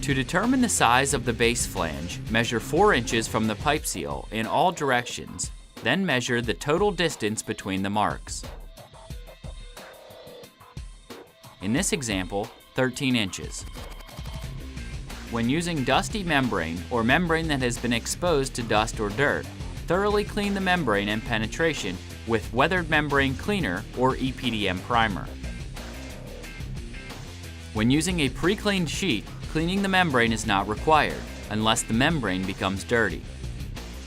To determine the size of the base flange, measure 4 inches from the pipe seal in all directions, then measure the total distance between the marks. In this example, 13 inches. When using dusty membrane or membrane that has been exposed to dust or dirt, thoroughly clean the membrane and penetration with weathered membrane cleaner or EPDM primer. When using a pre-cleaned sheet, cleaning the membrane is not required unless the membrane becomes dirty.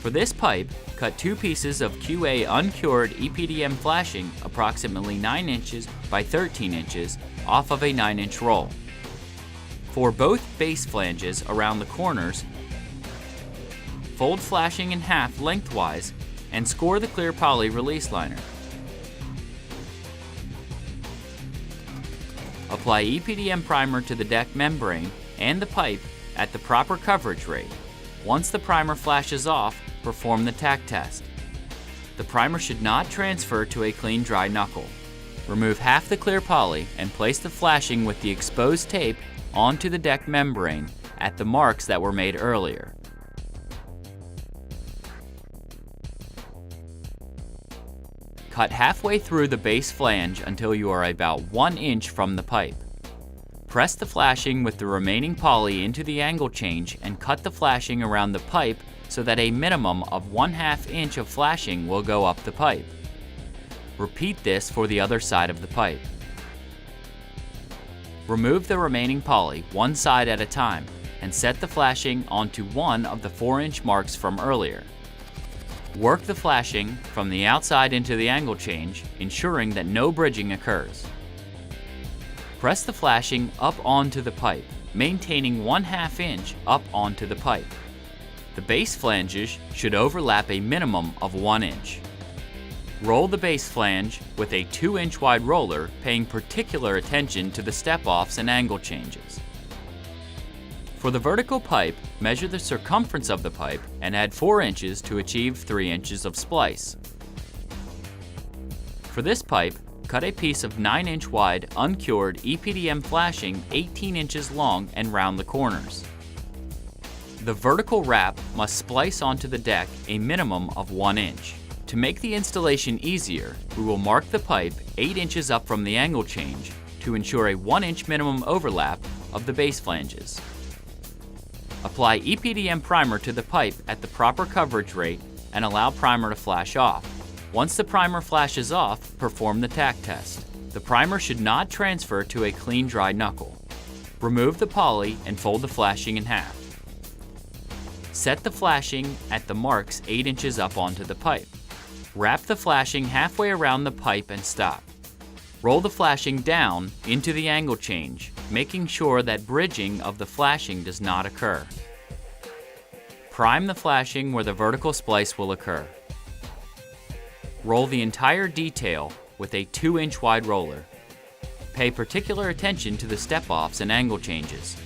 For this pipe, cut 2 pieces of QA uncured EPDM flashing approximately 9 inches by 13 inches off of a 9-inch roll. For both base flanges around the corners, fold flashing in half lengthwise and score the clear poly release liner. Apply EPDM primer to the deck membrane and the pipe at the proper coverage rate. Once the primer flashes off, perform the tack test. The primer should not transfer to a clean dry knuckle. Remove half the clear poly and place the flashing with the exposed tape onto the deck membrane at the marks that were made earlier. Cut halfway through the base flange until you are about 1 inch from the pipe. Press the flashing with the remaining poly into the angle change and cut the flashing around the pipe so that a minimum of 1/2 inch of flashing will go up the pipe. Repeat this for the other side of the pipe. Remove the remaining poly one side at a time and set the flashing onto one of the 4-inch marks from earlier. Work the flashing from the outside into the angle change, ensuring that no bridging occurs. Press the flashing up onto the pipe, maintaining 1/2 inch up onto the pipe. The base flanges should overlap a minimum of 1 inch. Roll the base flange with a 2-inch wide roller, paying particular attention to the step-offs and angle changes. For the vertical pipe, measure the circumference of the pipe and add 4 inches to achieve 3 inches of splice. For this pipe, cut a piece of 9-inch wide uncured EPDM flashing 18 inches long and round the corners. The vertical wrap must splice onto the deck a minimum of 1 inch. To make the installation easier, we will mark the pipe 8 inches up from the angle change to ensure a 1-inch minimum overlap of the base flanges. Apply EPDM primer to the pipe at the proper coverage rate and allow primer to flash off. Once the primer flashes off, perform the tack test. The primer should not transfer to a clean dry knuckle. Remove the poly and fold the flashing in half. Set the flashing at the marks 8 inches up onto the pipe. Wrap the flashing halfway around the pipe and stop. Roll the flashing down into the angle change, making sure that bridging of the flashing does not occur. Prime the flashing where the vertical splice will occur. Roll the entire detail with a 2-inch wide roller. Pay particular attention to the step-offs and angle changes.